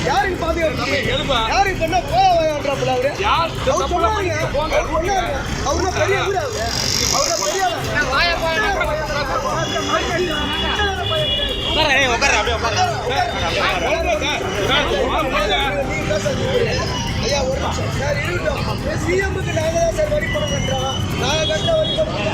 யாருக்கு பாதுகாப்பு யாருக்கு பண்ண போயாடுறாப்புல அவரு பெரிய ஐயா ஒரு நிமிஷம் சார் இருக்கட்டும். சிஎம்முக்கு நாங்க தான் சார் வரி பணம் கட்டுறோம். நாங்க கட்ட வரி பணம்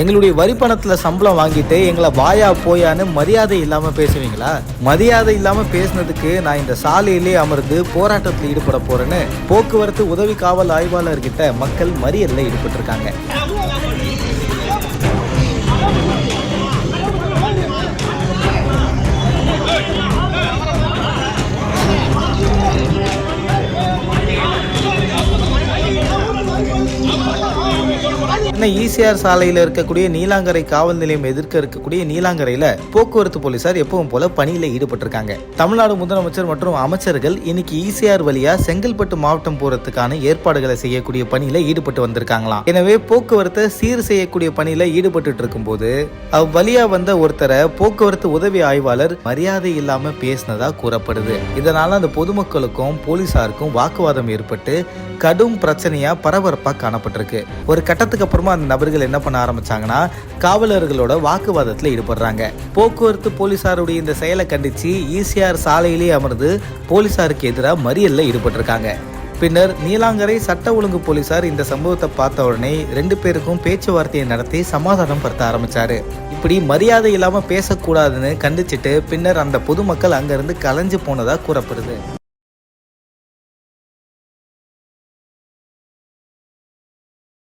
எங்களுடைய வரி பணத்துல சம்பளம் வாங்கிட்டு எங்களை வாயா போயான்னு மரியாதை இல்லாம பேசுவீங்களா? மரியாதை இல்லாம பேசினதுக்கு நான் இந்த சாலையிலே அமர்ந்து போராட்டத்தில் ஈடுபட போறேன்னு போக்குவரத்து உதவி காவல் ஆய்வாளர்கிட்ட மக்கள் மறியல்ல ஈடுபட்டு இருக்காங்க. ஈசிஆர் சாலையில் இருக்கக்கூடிய நீலாங்கரை காவல் நிலையம் எதிர்க்க இருக்கக்கூடிய நீலாங்கரையில போக்குவரத்து போலீசார் எப்பவும் போல பணியில ஈடுபட்டிருக்காங்க. தமிழ்நாடு முதலமைச்சர் மற்றும் அமைச்சர்கள் இன்னைக்கு ஈசிஆர் வழியா செங்கல்பட்டு மாவட்டம் போறதுக்கான ஏற்பாடுகளை செய்யக்கூடிய பணியில ஈடுபட்டு வந்திருக்காங்களாம். எனவே போக்குவரத்தை சீர் செய்யக்கூடிய பணியில ஈடுபட்டு இருக்கும் போது அவ்வழியா வந்த ஒருத்தரை போக்குவரத்து உதவி ஆய்வாளர் மரியாதை இல்லாம பேசினதா கூறப்படுது. இதனால அந்த பொதுமக்களுக்கும் போலீசாருக்கும் வாக்குவாதம் ஏற்பட்டு கடும் பிரச்சனையா பரபரப்பா காணப்பட்டிருக்கு. ஒரு கட்டத்துக்கு அப்புறமா அந்த நபர்கள் என்ன பண்ண ஆரம்பிச்சாங்கன்னா காவலர்களோட வாக்குவாதத்தில் ஈடுபடுறாங்க. போக்குவரத்து போலீசாருடைய இந்த செயலை கண்டிச்சு ஈசிஆர் சாலையிலே அமர்ந்து போலீசாருக்கு எதிராக மறியல்ல ஈடுபட்டிருக்காங்க. பின்னர் நீலாங்கரை சட்ட ஒழுங்கு போலீசார் இந்த சம்பவத்தை பார்த்த உடனே 2 பேருக்கும் பேச்சுவார்த்தையை நடத்தி சமாதானம் படுத்த ஆரம்பிச்சாரு. இப்படி மரியாதை இல்லாம பேசக்கூடாதுன்னு கண்டிச்சிட்டு பின்னர் அந்த பொதுமக்கள் அங்கிருந்து கலைஞ்சு போனதா கூறப்படுது.